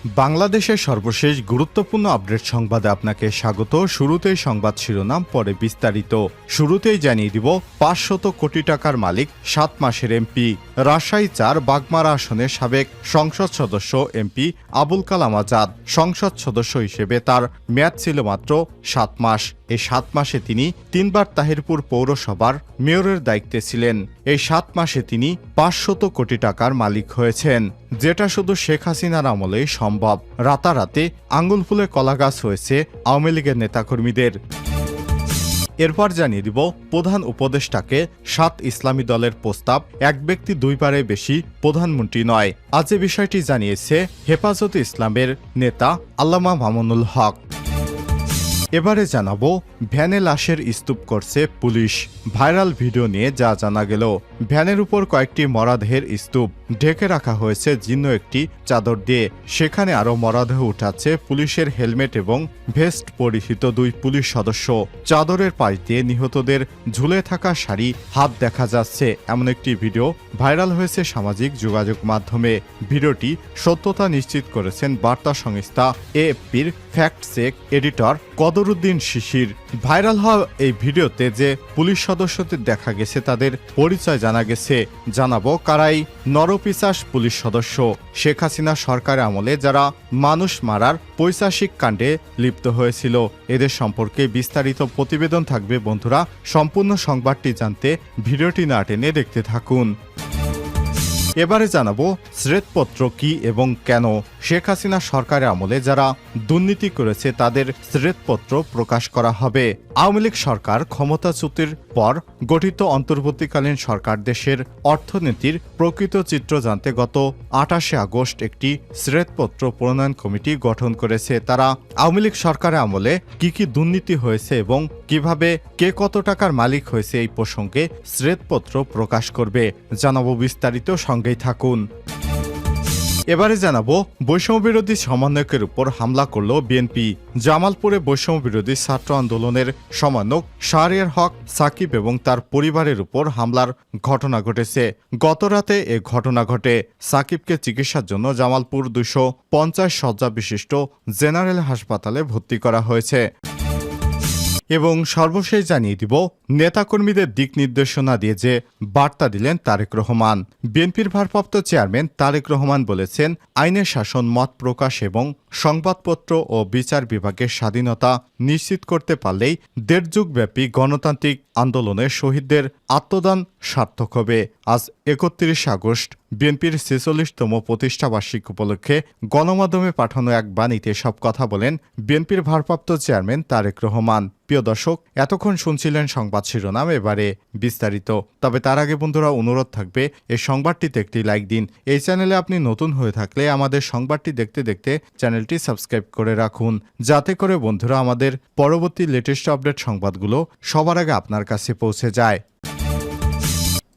বাংলাদেশের সর্বশেষ গুরুত্বপূর্ণ আপডেট সংবাদে আপনাকে স্বাগত। শুরুতেই সংবাদ শিরোনাম, পরে বিস্তারিত। শুরুতেই জানিয়ে দিব ৫০০ কোটি টাকার মালিক ৭ মাসের এমপি। রাজশাহী ৪ বাগমারা আসনের সাবেক সংসদ সদস্য এমপি আবুল কালাম আজাদ সংসদ সদস্য হিসেবে তার মেয়াদ ছিল মাত্র ৭ মাস। এই ৭ মাসে তিনি ৩ বার তাহিরপুর পৌরসভার মেয়রের দায়িত্বে ছিলেন। এই ৭ মাসে তিনি ৫০০ কোটি টাকার মালিক হয়েছেন, যেটা শুধু শেখ হাসিনার আমলেই সম্ভব। রাতারাতি আঙ্গুল ফুলে কলাগাছ হয়েছে আওয়ামী লীগের নেতাকর্মীদের। এরপর জানিয়ে দিব প্রধান উপদেষ্টাকে ৭ ইসলামী দলের প্রস্তাব, এক ব্যক্তি ২ বারের বেশি প্রধানমন্ত্রী নয়। আজ এ বিষয়টি জানিয়েছে হেফাজতে ইসলামের নেতা আল্লামা মামুনুল হক। এবারে জানাবো ভ্যানে লাশের স্তূপ করছে পুলিশ। ভাইরাল ভিডিও নিয়ে যা জানা গেল, ভ্যানের উপর কয়েকটি মরদেহের স্তূপ ঢেকে রাখা হয়েছে জীর্ণ একটি চাদর দিয়ে। সেখানে আরও মরদেহ উঠাচ্ছে পুলিশের হেলমেট এবং ভেস্ট পরিহিত ২ পুলিশ সদস্য। চাদরের পাশ দিয়ে নিহতদের ঝুলে থাকা শাড়ি, হাত দেখা যাচ্ছে, এমন একটি ভিডিও ভাইরাল হয়েছে সামাজিক যোগাযোগ মাধ্যমে। ভিডিওটি সত্যতা নিশ্চিত করেছেন বার্তা সংস্থা এএফপির ফ্যাক্ট চেক এডিটর কদরুদ্দিন শিশির। ভাইরাল হওয়া এই ভিডিওতে যে পুলিশ সদস্যদের দেখা গেছে তাদের পরিচয় জানা গেছে। জানাবো কারাই নরপিশাচ পুলিশ সদস্য। শেখ হাসিনা সরকারের আমলে যারা মানুষ মারার পৈশাচিক কাণ্ডে লিপ্ত হয়েছিল, এদের সম্পর্কে বিস্তারিত প্রতিবেদন থাকবে। বন্ধুরা, সম্পূর্ণ সংবাদটি জানতে ভিডিওটি না টেনে দেখতে থাকুন। এবারে জানাবো শ্বেতপত্র কি এবং কেন। শেখ হাসিনা সরকারের আমলে যারা দুর্নীতি করেছে তাদের শ্বেতপত্র প্রকাশ করা হবে। আওয়ামী লীগ সরকার ক্ষমতাচ্যুতির পর গঠিত অন্তর্বর্তীকালীন সরকার দেশের অর্থনীতির প্রকৃত চিত্র জানতে গত ২৮শে আগস্ট একটি শ্বেতপত্র প্রণয়ন কমিটি গঠন করেছে। তারা আওয়ামী লীগ সরকারের আমলে কি কি দুর্নীতি হয়েছে এবং কিভাবে কে কত টাকার মালিক হয়েছে এই প্রসঙ্গে শ্বেতপত্র প্রকাশ করবে। জানাবো বিস্তারিত, সঙ্গেই থাকুন। এবারে জানাবো বৈষম্য বিরোধী সমন্বয়কের উপর হামলা করল বিএনপি। জামালপুরে বৈষম্য বিরোধী ছাত্র আন্দোলনের সমন্বয়ক শাহরিয়ার হক সাকিব এবং তার পরিবারের উপর হামলার ঘটনা ঘটেছে। গতরাতে এ ঘটনা ঘটে। সাকিবকে চিকিৎসার জন্য জামালপুর ২৫০ শয্যা বিশিষ্ট জেনারেল হাসপাতালে ভর্তি করা হয়েছে। এবং সর্বশেষ জানিয়ে দিব নেতাকর্মীদের দিক নির্দেশনা দিয়ে যে বার্তা দিলেন তারেক রহমান। বিএনপির ভারপ্রাপ্ত চেয়ারম্যান তারেক রহমান বলেছেন, আইনের শাসন, মত প্রকাশ এবং সংবাদপত্র ও বিচার বিভাগের স্বাধীনতা নিশ্চিত করতে পারলেই ১.৫ যুগব্যাপী গণতান্ত্রিক আন্দোলনের শহীদদের আত্মদান সার্থক হবে। আজ ৩১ আগস্ট বিএনপির ৪৬তম প্রতিষ্ঠাবার্ষিকী উপলক্ষে গণমাধ্যমে পাঠানো এক বাণীতে সব কথা বলেন বিএনপির ভারপ্রাপ্ত চেয়ারম্যান তারেক রহমান। প্রিয় দর্শক, এতক্ষণ শুনছিলেন সংবাদ শিরোনাম, এবারে বিস্তারিত। তবে তার আগে বন্ধুরা অনুরোধ থাকবে এই সংবাদটিতে একটি লাইক দিন। এই চ্যানেলে আপনি নতুন হয়ে থাকলে আমাদের সংবাদটি দেখতে দেখতে চ্যানেলটি সাবস্ক্রাইব করে রাখুন, যাতে করে বন্ধুরা আমাদের পরবর্তী লেটেস্ট আপডেট সংবাদগুলো সবার আগে আপনার কাছে পৌঁছে যায়।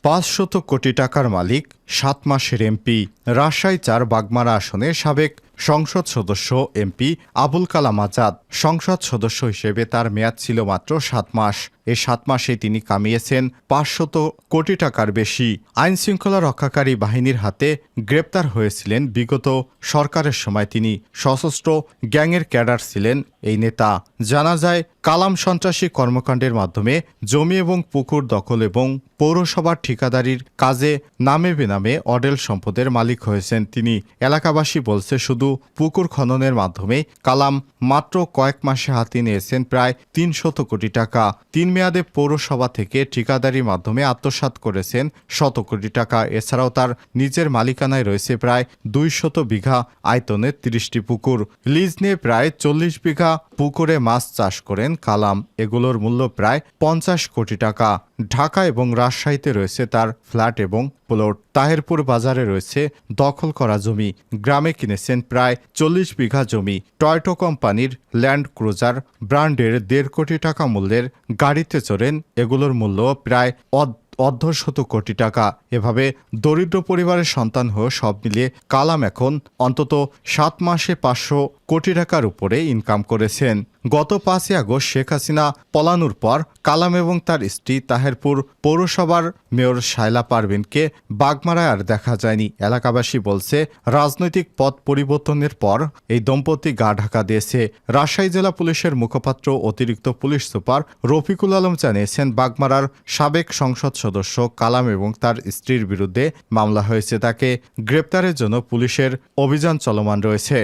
৫০০ কোটি টাকার মালিক ৭ মাসের এমপি। রাজশাহী ৪ বাগমারা আসনে সাবেক সংসদ সদস্য এমপি আবুল কালাম আজাদ সংসদ সদস্য হিসেবে তার মেয়াদ ছিল মাত্র ৭ মাস। এই ৭ মাসে তিনি কামিয়েছেন ৫০০ কোটি টাকার বেশি। আইন শৃঙ্খলা রক্ষাকারী বাহিনীর হাতে গ্রেপ্তার হয়েছিলেন বিগত সরকারের সময়। তিনি সশস্ত্র গ্যাংয়ের ক্যাডার ছিলেন এই নেতা। জানা যায়, কালাম সন্ত্রাসী কর্মকাণ্ডের মাধ্যমে জমি এবং পুকুর দখল এবং পৌরসভার ঠিকাদারির কাজে নামে বেনামে অডেল সম্পদের মালিক হয়েছেন তিনি। এলাকাবাসী বলছে, শুধু পুকুর খননের মাধ্যমে কালাম মাত্র কয়েক মাসে হাতে নিয়েছেন প্রায় ৩০০ কোটি টাকা। ৩ মেয়াদে পৌরসভা থেকে ঠিকাদারির মাধ্যমে আত্মসাৎ করেছেন ১০০ কোটি টাকা। এছাড়াও তার নিজের মালিকানায় রয়েছে প্রায় ২০০ বিঘা আয়তনের ৩০টি পুকুর। লিজ নিয়ে প্রায় ৪০ বিঘা পুকুরে মাছ চাষ করেন কালাম। এগুলোর মূল্য প্রায় ৫০ কোটি টাকা। ঢাকা এবং রাজশাহীতে রয়েছে তার ফ্ল্যাট এবং প্লট। তাহিরপুর বাজারে রয়েছে দখল করা জমি। গ্রামে কিনেছেন প্রায় ৪০ বিঘা জমি। টয়োটা কোম্পানির ল্যান্ড ক্রুজার ব্র্যান্ডের ১.৫ কোটি টাকা মূল্যের গাড়িতে চড়েন। এগুলোর মূল্য প্রায় ১.৫ কোটি টাকা। এভাবে দরিদ্র পরিবারের সন্তান হয়ে সব মিলিয়ে কালাম এখন অন্তত ৭ মাসে ৫০০ কোটি টাকার উপরে ইনকাম করেছেন। গত 5ই আগস্ট শেখ হাসিনা পলানোর পর কালাম এবং তার স্ত্রী তাহেরপুর পৌরসভার মেয়র শায়লা পারভিনকে বাগমারায় আর দেখা যায়নি। এলাকাবাসী বলছে, রাজনৈতিক পথ পরিবর্তনের পর এই দম্পতি গা ঢাকা দিয়েছে। রাজশাহী জেলা পুলিশের মুখপাত্র অতিরিক্ত পুলিশ সুপার রফিকুল আলম জানিয়েছেন, বাগমারার সাবেক সংসদ সদস্য কালাম এবং তার স্ত্রীর বিরুদ্ধে মামলা হয়েছে। তাকে গ্রেপ্তারের জন্য পুলিশের অভিযান চলমান রয়েছে।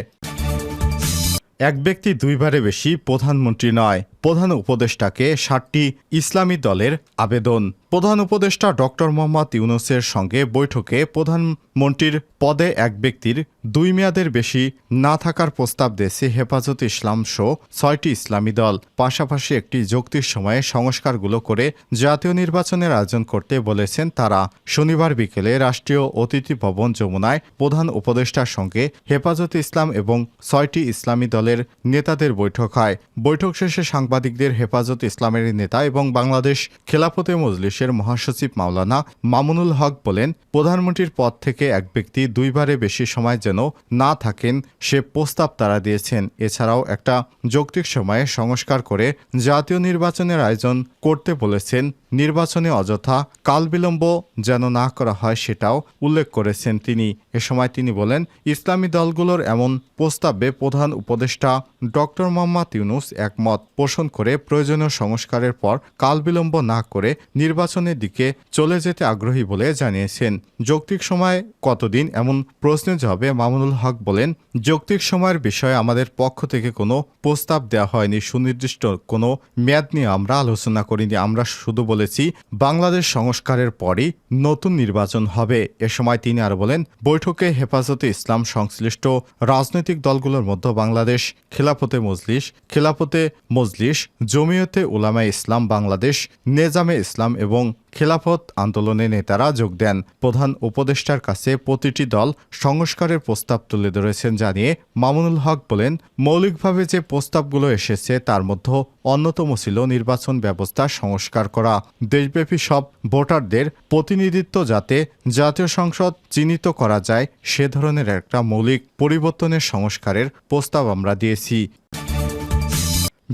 এক ব্যক্তি দুইবারে বেশি প্রধানমন্ত্রী নয়, প্রধান উপদেষ্টাকে 60টি ইসলামী দলের আবেদন। প্রধান উপদেষ্টা ডক্টর মোহাম্মদ ইউনূসের সঙ্গে বৈঠকে প্রধানমন্ত্রীর পদে এক ব্যক্তির 2 মেয়াদের বেশি না থাকার প্রস্তাব দিয়েছে হেফাজতে ইসলাম সহ 6টি ইসলামী দল। পাশাপাশি একটি যুক্তির সময়ে সংস্কারগুলো করে জাতীয় নির্বাচনের আয়োজন করতে বলেছেন তারা। শনিবার বিকেলে রাষ্ট্রীয় অতিথি ভবন যমুনায় প্রধান উপদেষ্টার সঙ্গে হেফাজতে ইসলাম এবং 6টি ইসলামী দলের নেতাদের বৈঠক হয়। বৈঠক শেষে সাংবাদিকদের হেফাজতে ইসলামের নেতা এবং বাংলাদেশ খেলাফতে মজলিসের মহাসচিব মাওলানা মামুনুল হক বলেন, প্রধানমন্ত্রীর পদ থেকে এক ব্যক্তি 2 বারে বেশি সময় যেন না থাকেন সে প্রস্তাব তারা দিয়েছেন। এছাড়াও একটা যৌক্তিক সময়ে সংস্কার করে জাতীয় নির্বাচনের আয়োজন করতে বলেছেন। নির্বাচনে অযথা কালবিলম্ব যেন না করা হয় সেটাও উল্লেখ করেছেন তিনি। এ সময় তিনি বলেন, ইসলামী দলগুলোর এমন প্রস্তাবে প্রধান উপদেষ্টা ডক্টর মোহাম্মদ ইউনূস একমত পোষণ করে প্রয়োজনীয় সংস্কারের পর কালবিলম্ব না করে নির্বাচনের দিকে চলে যেতে আগ্রহী বলে জানিয়েছেন। যৌক্তিক সময় কতদিন এমন প্রশ্নের জবাবে মামুনুল হক বলেন, যৌক্তিক সময়ের বিষয়ে আমাদের পক্ষ থেকে কোনো প্রস্তাব দেওয়া হয়নি। সুনির্দিষ্ট কোনো মেয়াদ নিয়ে আমরা আলোচনা করিনি। আমরা শুধু বলেছি বাংলাদেশ সংস্কারের পরই নতুন নির্বাচন হবে। এ সময় তিনি আরো বলেন, বৈঠকে হেফাজতে ইসলাম সংশ্লিষ্ট রাজনৈতিক দলগুলোর মধ্যে বাংলাদেশ খেলাফতে মজলিস, জমিয়তে উলামায়ে ইসলাম বাংলাদেশ, নেজামে ইসলাম এবং খেলাফত আন্দোলনের নেতারা যোগ দেন। প্রধান উপদেষ্টার কাছে প্রতিটি দল সংস্কারের প্রস্তাব তুলে ধরেছেন জানিয়ে মামুনুল হক বলেন, মৌলিকভাবে যে প্রস্তাবগুলো এসেছে তার মধ্যে অন্যতম ছিল নির্বাচন ব্যবস্থা সংস্কার করা। দেশব্যাপী সব ভোটারদের প্রতিনিধিত্ব যাতে জাতীয় সংসদ চিহ্নিত করা যায় সে ধরনের একটা মৌলিক পরিবর্তনের সংস্কারের প্রস্তাব আমরা দিয়েছি।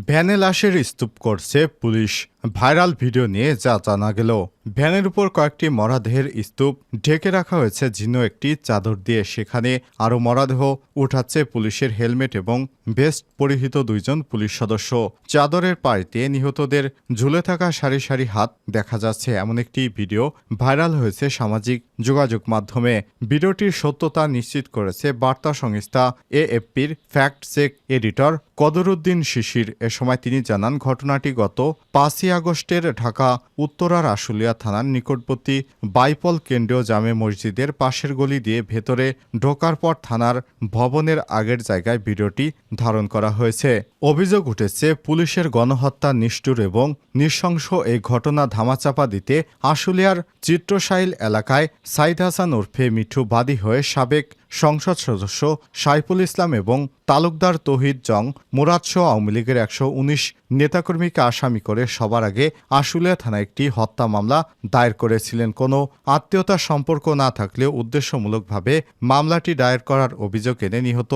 ভ্যানে লাশের স্তূপ করছে পুলিশ। ভাইরাল ভিডিও নিয়ে যা জানা গেল, ভ্যানের উপর কয়েকটি মরদেহের স্তূপ ঢেকে রাখা হয়েছে জীর্ণ একটি চাদর দিয়ে। সেখানে আরও মরদেহ উঠাচ্ছে পুলিশের হেলমেট এবং ভেস্ট পরিহিত 2 জন পুলিশ সদস্য। চাদরের পাড়িতে নিহতদের ঝুলে থাকা সারি সারি হাত দেখা যাচ্ছে। এমন একটি ভিডিও ভাইরাল হয়েছে সামাজিক যোগাযোগ মাধ্যমে। ভিডিওটির সত্যতা নিশ্চিত করেছে বার্তা সংস্থা এএফপির ফ্যাক্ট চেক এডিটর কদরুদ্দিন শিশির। এ সময় তিনি জানান, ঘটনাটি গত 5ই আগস্টের ঢাকা উত্তরার আশুলিয়া থানার নিকটবর্তী বাইপল কেন্দ্রীয় জামে মসজিদের পাশের গলি দিয়ে ভেতরে ঢোকার পর থানার ভবনের আগের জায়গায় ভিডিওটি ধারণ করা হয়েছে। অভিযোগ উঠেছে, পুলিশের গণহত্যা নিষ্ঠুর এবং নৃশংস এই ঘটনা ধামাচাপা দিতে আশুলিয়ার চিত্রশাইল এলাকায় সাইদ হাসান ওরফে মিঠু বাদী হয়ে সাবেক সংসদ সদস্য সাইফুল ইসলাম এবং তালুকদার তৌহিদ জং মুরাদসহ আওয়ামী লীগের 119 নেতাকর্মীকে আসামি করে সবার আগে আশুলিয়া থানায় একটি হত্যা মামলা দায়ের করেছিলেন। কোনো আত্মীয়তার সম্পর্ক না থাকলেও উদ্দেশ্যমূলকভাবে মামলাটি দায়ের করার অভিযোগ এনে নিহত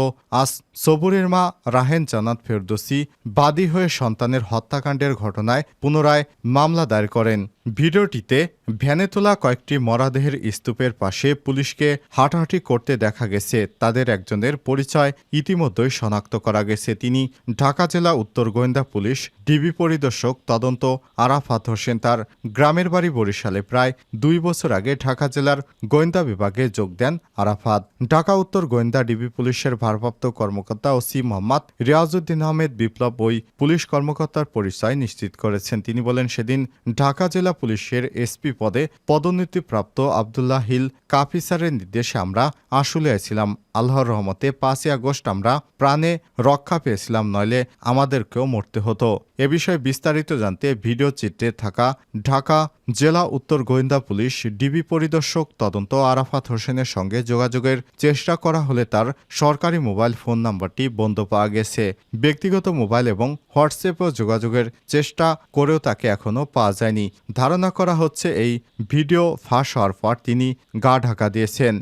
সবুরের মা রাহেন জান্নাত ফেরদৌসী বাদী হয়ে সন্তানের হত্যাকাণ্ডের ঘটনায় পুনরায় মামলা দায়ের করেন। ভিডিওটিতে ভ্যানে তোলা কয়েকটি মরদেহের স্তূপের পাশে পুলিশকে হাঁটাহাঁটি করতে দেখা গেছে। তাদের একজনের পরিচয় ইতিমধ্যেই শনাক্ত করা গেছে। তিনি ঢাকা জেলা উত্তর গোয়েন্দা পুলিশ ডিবি পরিদর্শক তদন্ত আরাফাত হোসেন। তার গ্রামের বাড়ি বরিশালে। প্রায় 2 বছর আগে ঢাকা জেলার গোয়েন্দা বিভাগে যোগ দেন আরাফাত। ঢাকা উত্তর গোয়েন্দা ডিবি পুলিশের ভারপ্রাপ্ত কর্মকর্তা ওসি মোহাম্মদ রিয়াজউদ্দিন আহমেদ বিপ্লব ওই পুলিশ কর্মকর্তার পরিচয় নিশ্চিত করেছেন। তিনি বলেন, সেদিন ঢাকা জেলা পুলিশের এসপি পদে পদোন্নতিপ্রাপ্ত আবদুল্লাহ হিল কাফিসারের নির্দেশে আমরা আশুলিয়ায় ছিলাম। আল্লাহর রহমতে 5ই আগস্ট আমরা প্রাণে রক্ষা পেয়েছিলাম, নইলে আমাদেরকেও মরতে হতো। এ বিষয়ে বিস্তারিত জানতে ভিডিও চিত্রে থাকা ঢাকা জেলা উত্তর গোয়েন্দা পুলিশ ডিবি পরিদর্শক তদন্ত আরাফাত হোসেনের সঙ্গে যোগাযোগের চেষ্টা করা হলে তার সরকারি মোবাইল ফোন নাম্বারটি বন্ধ পাওয়া গেছে। ব্যক্তিগত মোবাইল এবং হোয়াটসঅ্যাপেও যোগাযোগের চেষ্টা করেও তাকে এখনও পাওয়া যায়নি। ধারণা করা হচ্ছে এই ভিডিও ফাঁস হওয়ার পর তিনি গা ঢাকা দিয়েছেন।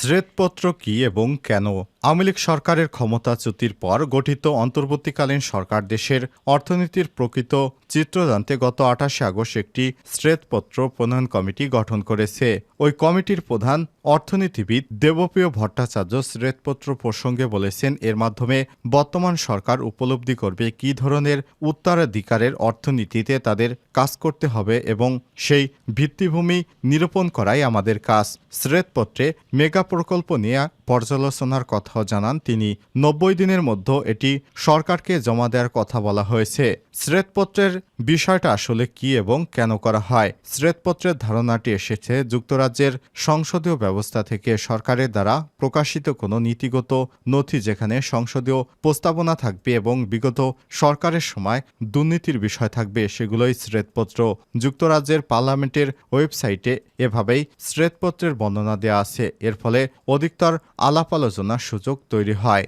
শ্বেতপত্র কি এবং কেন? আওয়ামী লীগ সরকারের ক্ষমতাচ্যুতির পর গঠিত অন্তর্বর্তীকালীন সরকার দেশের অর্থনীতির প্রকৃত চিত্র জানতে গত ২৮ আগস্ট একটি শ্বেতপত্র প্রণয়ন কমিটি গঠন করেছে। ওই কমিটির প্রধান অর্থনীতিবিদ দেবপ্রিয় ভট্টাচার্য শ্বেতপত্র প্রসঙ্গে বলেছেন, এর মাধ্যমে বর্তমান সরকার উপলব্ধি করবে কী ধরনের উত্তরাধিকারের অর্থনীতিতে তাদের কাজ করতে হবে এবং সেই ভিত্তিভূমি নিরূপণ করাই আমাদের কাজ। শ্বেতপত্রে মেগা প্রকল্প নিয়ে পর্যালোচনার কথাও জানান তিনি। ৯০ দিনের মধ্যে এটি সরকারকে জমা দেওয়ার কথা বলা হয়েছে। শ্বেতপত্রের বিষয়টা আসলে কি এবং কেন করা হয়? শ্বেতপত্রের ধারণাটি এসেছে যুক্তরাজ্যের সংসদীয় ব্যবস্থা থেকে। সরকারের দ্বারা প্রকাশিত কোনো নীতিগত নথি যেখানে সংসদীয় প্রস্তাবনা থাকবে এবং বিগত সরকারের সময় দুর্নীতির বিষয় থাকবে, সেগুলোই শ্বেতপত্র। যুক্তরাজ্যের পার্লামেন্টের ওয়েবসাইটে এভাবেই শ্বেতপত্রের বর্ণনা দেওয়া আছে। এর ফলে অধিকতর আলাপ আলোচনার সুযোগ তৈরি হয়।